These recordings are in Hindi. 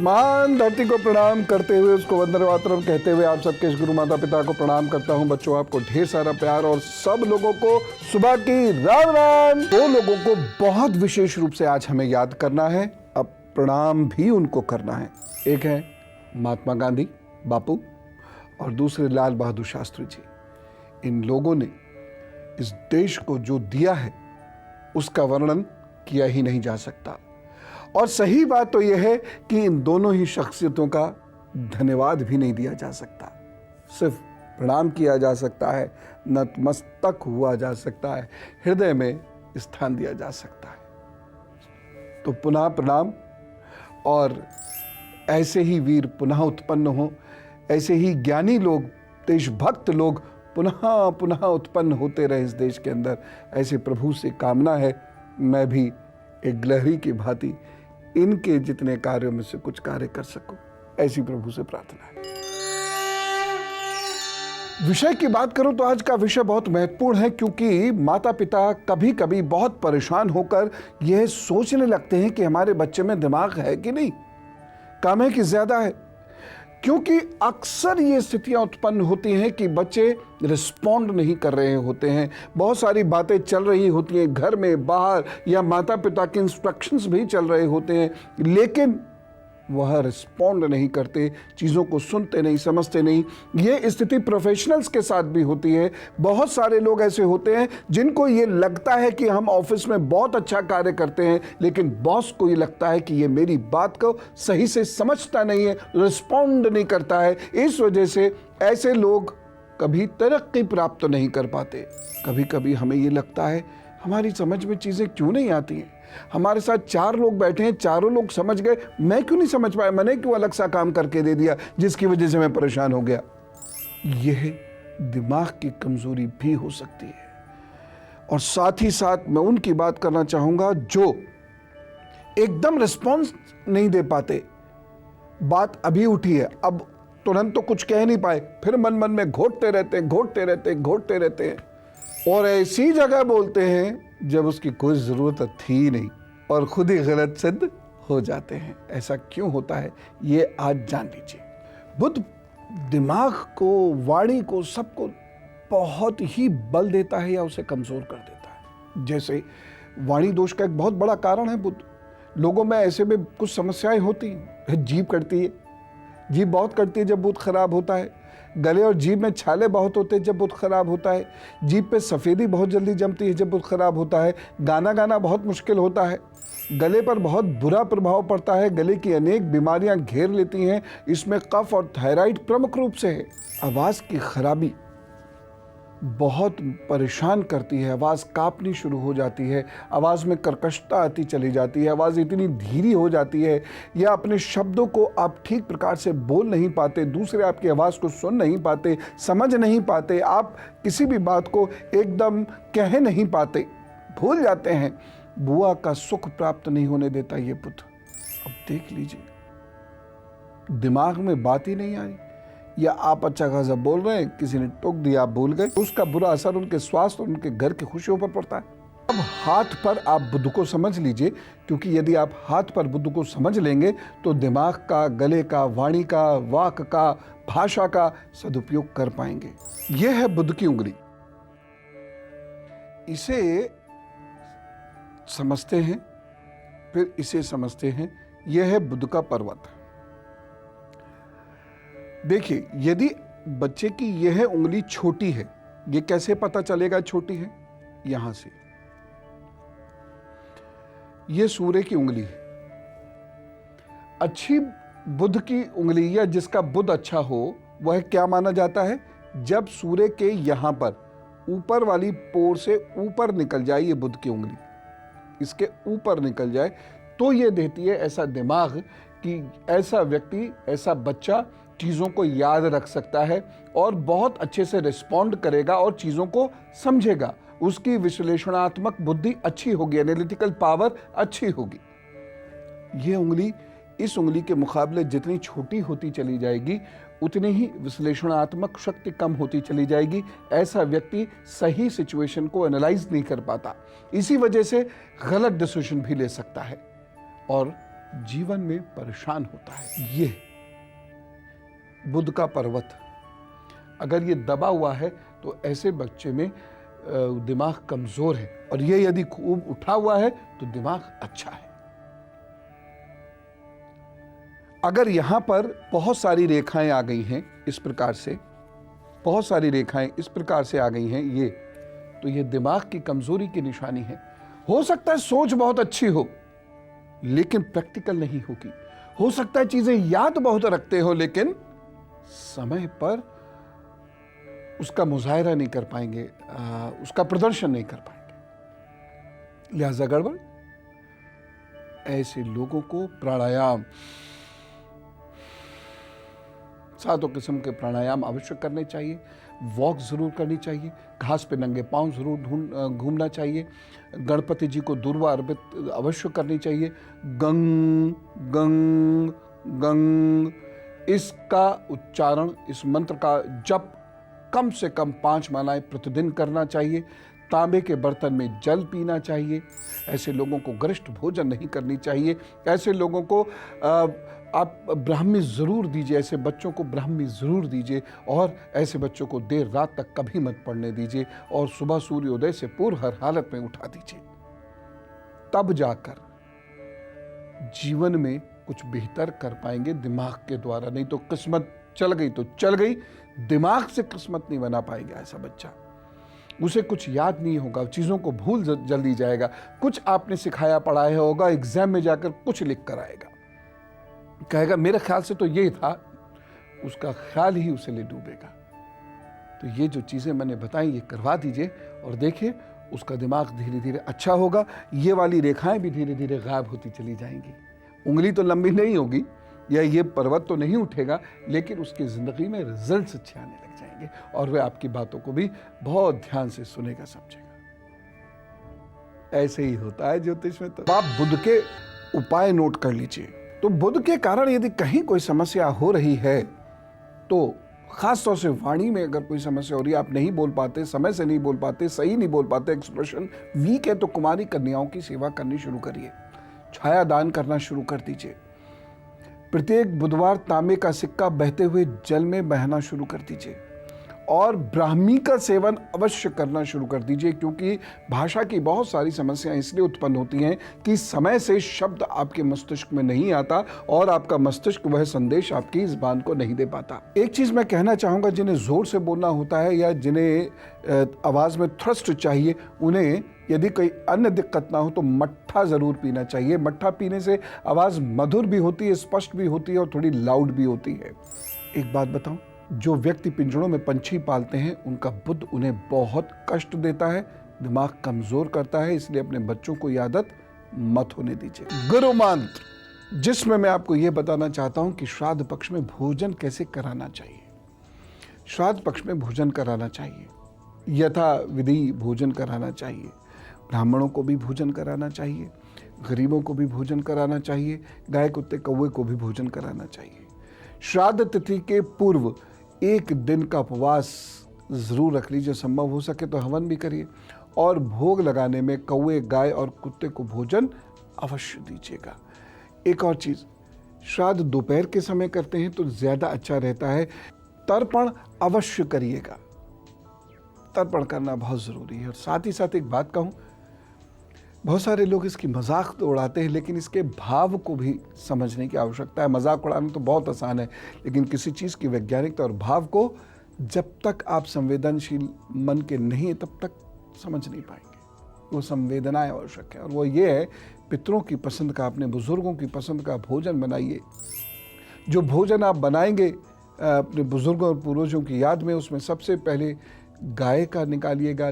महान धरती को प्रणाम करते हुए, उसको वंदे मातरम कहते हुए आप सबके गुरु माता पिता को प्रणाम करता हूं। बच्चों, आपको ढेर सारा प्यार और सब लोगों को सुबह की राम राम। दो लोगों को बहुत विशेष रूप से आज हमें याद करना है, अब प्रणाम भी उनको करना है। एक है महात्मा गांधी बापू और दूसरे लाल बहादुर शास्त्री जी। इन लोगों ने इस देश को जो दिया है उसका वर्णन किया ही नहीं जा सकता। और सही बात तो यह है कि इन दोनों ही शख्सियतों का धन्यवाद भी नहीं दिया जा सकता, सिर्फ प्रणाम किया जा सकता है, नतमस्तक हुआ जा सकता है, हृदय में स्थान दिया जा सकता है। तो पुनः प्रणाम। और ऐसे ही वीर पुनः उत्पन्न हो, ऐसे ही ज्ञानी लोग, देशभक्त लोग पुनः पुनः उत्पन्न होते रहे इस देश के अंदर, ऐसे प्रभु से कामना है। मैं भी एक गिलहरी की भांति इनके जितने कार्यों में से कुछ कार्य कर सकूं, ऐसी प्रभु से प्रार्थना है। विषय की बात करूं तो आज का विषय बहुत महत्वपूर्ण है, क्योंकि माता पिता कभी कभी बहुत परेशान होकर यह सोचने लगते हैं कि हमारे बच्चे में दिमाग है कि नहीं, कम है कि ज्यादा है। क्योंकि अक्सर ये स्थितियां उत्पन्न होती हैं कि बच्चे रिस्पॉन्ड नहीं कर रहे होते हैं। बहुत सारी बातें चल रही होती हैं घर में, बाहर, या माता पिता के इंस्ट्रक्शंस भी चल रहे होते हैं, लेकिन वह रिस्पॉन्ड नहीं करते, चीज़ों को सुनते नहीं, समझते नहीं। ये स्थिति प्रोफेशनल्स के साथ भी होती है। बहुत सारे लोग ऐसे होते हैं जिनको ये लगता है कि हम ऑफिस में बहुत अच्छा कार्य करते हैं, लेकिन बॉस को ये लगता है कि ये मेरी बात को सही से समझता नहीं है, रिस्पॉन्ड नहीं करता है। इस वजह से ऐसे लोग कभी तरक्की प्राप्त नहीं कर पाते। कभी कभी हमें ये लगता है हमारी समझ में चीज़ें क्यों नहीं आती हैं। हमारे साथ 4 लोग बैठे हैं, चारों लोग समझ गए, मैं क्यों नहीं समझ पाया, मैंने क्यों अलग सा काम करके दे दिया जिसकी वजह से मैं परेशान हो गया। यह दिमाग की कमजोरी भी हो सकती है। और साथ ही साथ मैं उनकी बात करना चाहूंगा जो एकदम रिस्पॉन्स नहीं दे पाते। बात अभी उठी है, अब तुरंत तो कुछ कह नहीं पाए, फिर मन मन में घोटते रहते हैं और ऐसी जगह बोलते हैं जब उसकी कोई ज़रूरत थी नहीं और खुद ही गलत सिद्ध हो जाते हैं। ऐसा क्यों होता है ये आज जान लीजिए। बुद्ध दिमाग को, वाणी को, सबको बहुत ही बल देता है या उसे कमज़ोर कर देता है। जैसे वाणी दोष का एक बहुत बड़ा कारण है बुद्ध। लोगों में ऐसे में कुछ समस्याएं होती हैं। जीभ कटती है, जीभ बहुत कटती है जब बुद्ध खराब होता है। गले और जीभ में छाले बहुत होते हैं जब बुद्ध खराब होता है। जीभ पे सफ़ेदी बहुत जल्दी जमती है जब बुद्ध खराब होता है। गाना बहुत मुश्किल होता है। गले पर बहुत बुरा प्रभाव पड़ता है। गले की अनेक बीमारियां घेर लेती हैं, इसमें कफ और थायराइड प्रमुख रूप से है। आवाज़ की खराबी बहुत परेशान करती है। आवाज़ कांपनी शुरू हो जाती है, आवाज़ में कर्कशता आती चली जाती है, आवाज़ इतनी धीरी हो जाती है, या अपने शब्दों को आप ठीक प्रकार से बोल नहीं पाते, दूसरे आपकी आवाज़ को सुन नहीं पाते, समझ नहीं पाते, आप किसी भी बात को एकदम कह नहीं पाते, भूल जाते हैं। बुआ का सुख प्राप्त नहीं होने देता ये बुद्ध। अब देख लीजिए, दिमाग में बात ही नहीं आई, या आप अच्छा खासा बोल रहे हैं, किसी ने टोक दिया, आप भूल गए, उसका बुरा असर उनके स्वास्थ्य और उनके घर की खुशियों पर पड़ता है। अब हाथ पर आप बुद्ध को समझ लीजिए, क्योंकि यदि आप हाथ पर बुद्ध को समझ लेंगे तो दिमाग का, गले का, वाणी का, वाक का, भाषा का सदुपयोग कर पाएंगे। यह है बुद्ध की उंगली। इसे समझते हैं, फिर इसे समझते हैं। यह है बुद्ध का पर्वत। देखिए, यदि बच्चे की यह उंगली छोटी है, ये कैसे पता चलेगा छोटी है? यहां से, यह सूर्य की उंगली है। अच्छी बुद्ध की उंगली, या जिसका बुद्ध अच्छा हो, वह क्या माना जाता है? जब सूर्य के यहां पर ऊपर वाली पोर से ऊपर निकल जाए ये बुद्ध की उंगली, इसके ऊपर निकल जाए, तो ये देती है ऐसा दिमाग कि ऐसा व्यक्ति, ऐसा बच्चा चीज़ों को याद रख सकता है और बहुत अच्छे से रिस्पॉन्ड करेगा और चीज़ों को समझेगा। उसकी विश्लेषणात्मक बुद्धि अच्छी होगी, एनालिटिकल पावर अच्छी होगी। ये उंगली इस उंगली के मुकाबले जितनी छोटी होती चली जाएगी, उतनी ही विश्लेषणात्मक शक्ति कम होती चली जाएगी। ऐसा व्यक्ति सही सिचुएशन को एनालाइज नहीं कर पाता, इसी वजह से गलत डिसीजन भी ले सकता है। और जीवन में परेशान होता है। ये बुध का पर्वत अगर ये दबा हुआ है तो ऐसे बच्चे में दिमाग कमजोर है, और ये यदि खूब उठा हुआ है तो दिमाग अच्छा है। अगर यहां पर बहुत सारी रेखाएं आ गई हैं इस प्रकार से, बहुत सारी रेखाएं इस प्रकार से आ गई हैं ये, तो ये दिमाग की कमजोरी की निशानी है। हो सकता है सोच बहुत अच्छी हो लेकिन प्रैक्टिकल नहीं होगी। हो सकता है चीजें याद बहुत रखते हो लेकिन समय पर उसका मुजाहिरा नहीं कर पाएंगे, उसका प्रदर्शन नहीं कर पाएंगे, लिहाजा गड़बड़। ऐसे लोगों को प्राणायाम, सातों किस्म के प्राणायाम अवश्य करने चाहिए। वॉक जरूर करनी चाहिए, घास पे नंगे पांव जरूर घूमना चाहिए। गणपति जी को दुर्वा अर्पित अवश्य करनी चाहिए। गंग गंग गंग इसका उच्चारण, इस मंत्र का जप कम से कम 5 मालाएं प्रतिदिन करना चाहिए। तांबे के बर्तन में जल पीना चाहिए। ऐसे लोगों को गरिष्ठ भोजन नहीं करनी चाहिए। ऐसे लोगों को आप ब्राह्मी ज़रूर दीजिए, ऐसे बच्चों को ब्राह्मी ज़रूर दीजिए, और ऐसे बच्चों को देर रात तक कभी मत पढ़ने दीजिए, और सुबह सूर्योदय से पूर्व हर हालत में उठा दीजिए। तब जाकर जीवन में कुछ बेहतर कर पाएंगे दिमाग के द्वारा। नहीं तो किस्मत चल गई तो चल गई, दिमाग से किस्मत नहीं बना पाएगा ऐसा बच्चा। उसे कुछ याद नहीं होगा, चीज़ों को भूल जल्दी जाएगा। कुछ आपने सिखाया पढ़ाया होगा, एग्जाम में जाकर कुछ लिख कर आएगा, कहेगा मेरे ख्याल से तो ये था, उसका ख्याल ही उसे ले डूबेगा। तो ये जो चीज़ें मैंने बताई ये करवा दीजिए और देखिए उसका दिमाग धीरे धीरे अच्छा होगा। ये वाली रेखाएं भी धीरे धीरे गायब होती चली जाएंगी। उंगली तो लंबी नहीं होगी या ये पर्वत तो नहीं उठेगा, लेकिन उसकी ज़िंदगी में रिजल्ट्स अच्छे आने लग जाएंगे और वह आपकी बातों को भी बहुत ध्यान से सुनेगा, समझेगा। ऐसे ही होता है ज्योतिष में। तो आप बुध के उपाय नोट कर लीजिए। तो बुध के कारण यदि कहीं कोई समस्या हो रही है, तो खास तौर से वाणी में अगर कोई समस्या हो रही है, आप नहीं बोल पाते, समय से नहीं बोल पाते, सही नहीं बोल पाते, एक्सप्रेशन वीक है, तो कुमारी कन्याओं की सेवा करनी शुरू करिए। छाया दान करना शुरू कर दीजिए। प्रत्येक बुधवार तांबे का सिक्का बहते हुए जल में बहना शुरू कर दीजिए और ब्राह्मी का सेवन अवश्य करना शुरू कर दीजिए, क्योंकि भाषा की बहुत सारी समस्याएं इसलिए उत्पन्न होती हैं कि समय से शब्द आपके मस्तिष्क में नहीं आता और आपका मस्तिष्क वह संदेश आपकी ज़बान को नहीं दे पाता। एक चीज़ मैं कहना चाहूँगा, जिन्हें ज़ोर से बोलना होता है या जिन्हें आवाज़ में थ्रस्ट चाहिए, उन्हें यदि कोई अन्य दिक्कत ना हो तो मट्ठा ज़रूर पीना चाहिए। मट्ठा पीने से आवाज़ मधुर भी होती है, स्पष्ट भी होती है और थोड़ी लाउड भी होती है। एक बात बताऊं, जो व्यक्ति पिंजड़ों में पंछी पालते हैं उनका बुध उन्हें बहुत कष्ट देता है, दिमाग कमज़ोर करता है, इसलिए अपने बच्चों को ये आदत मत होने दीजिए। गुरु मंत्र, जिसमें मैं आपको ये बताना चाहता हूँ कि श्राद्ध पक्ष में भोजन कैसे कराना चाहिए। श्राद्ध पक्ष में भोजन कराना चाहिए, यथा विधि भोजन कराना चाहिए। ब्राह्मणों को भी भोजन कराना चाहिए, गरीबों को भी भोजन कराना चाहिए, गाय कुत्ते कौवे को भी भोजन कराना चाहिए। श्राद्ध तिथि के पूर्व 1 दिन का उपवास ज़रूर रख लीजिए, संभव हो सके तो हवन भी करिए, और भोग लगाने में कौवे, गाय और कुत्ते को भोजन अवश्य दीजिएगा। एक और चीज़, श्राद्ध दोपहर के समय करते हैं तो ज़्यादा अच्छा रहता है। तर्पण अवश्य करिएगा, तर्पण करना बहुत ज़रूरी है। और साथ ही साथ एक बात कहूँ, बहुत सारे लोग इसकी मजाक तो उड़ाते हैं, लेकिन इसके भाव को भी समझने की आवश्यकता है। मजाक उड़ाना तो बहुत आसान है, लेकिन किसी चीज़ की वैज्ञानिकता और भाव को जब तक आप संवेदनशील मन के नहीं तब तक समझ नहीं पाएंगे। वो संवेदनाएं आवश्यक है, और वो ये है, पितरों की पसंद का, अपने बुजुर्गों की पसंद का भोजन बनाइए। जो भोजन आप बनाएंगे अपने बुजुर्गों और पूर्वजों की याद में, उसमें सबसे पहले गाय का निकालिएगा,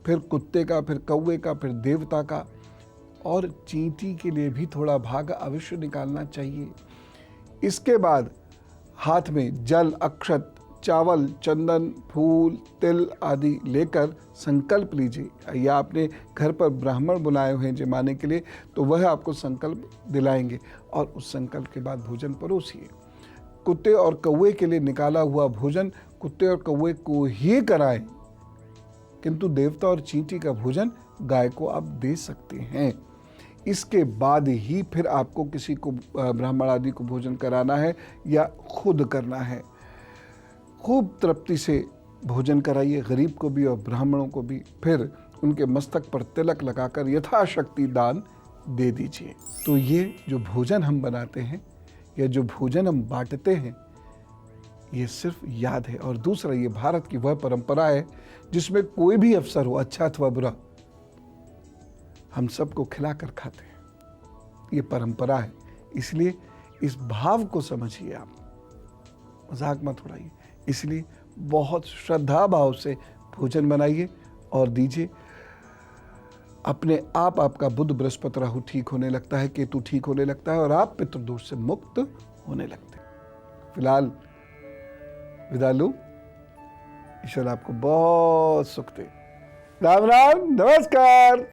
फिर कुत्ते का, फिर कौवे का, फिर देवता का, और चींटी के लिए भी थोड़ा भाग अवश्य निकालना चाहिए। इसके बाद हाथ में जल, अक्षत, चावल, चंदन, फूल, तिल आदि लेकर संकल्प लीजिए, या आपने घर पर ब्राह्मण बुलाए हुए हैं जमाने के लिए, तो वह आपको संकल्प दिलाएंगे और उस संकल्प के बाद भोजन परोसिए। कुत्ते और कौवे के लिए निकाला हुआ भोजन कुत्ते और कौवे को ही कराएं, किंतु देवता और चींटी का भोजन गाय को आप दे सकते हैं। इसके बाद ही फिर आपको किसी को ब्राह्मण आदि को भोजन कराना है या खुद करना है। खूब तृप्ति से भोजन कराइए, गरीब को भी और ब्राह्मणों को भी। फिर उनके मस्तक पर तिलक लगाकर यथाशक्ति दान दे दीजिए। तो ये जो भोजन हम बनाते हैं या जो भोजन हम बांटते हैं, ये सिर्फ याद है। और दूसरा, ये भारत की वह परंपरा है जिसमें कोई भी अवसर हो, अच्छा अथवा बुरा, हम सबको खिलाकर खाते हैं। ये परंपरा है, इसलिए इस भाव को समझिए, आप मजाक मत उड़ाइए। इसलिए बहुत श्रद्धा भाव से भोजन बनाइए और दीजिए। अपने आप आपका बुध बृहस्पति राहु ठीक होने लगता है, केतु ठीक होने लगता है और आप पितृदोष से मुक्त होने लगते हैं। फिलहाल विदा लूं। ईश्वर आपको बहुत सुख दे। राम राम, नमस्कार।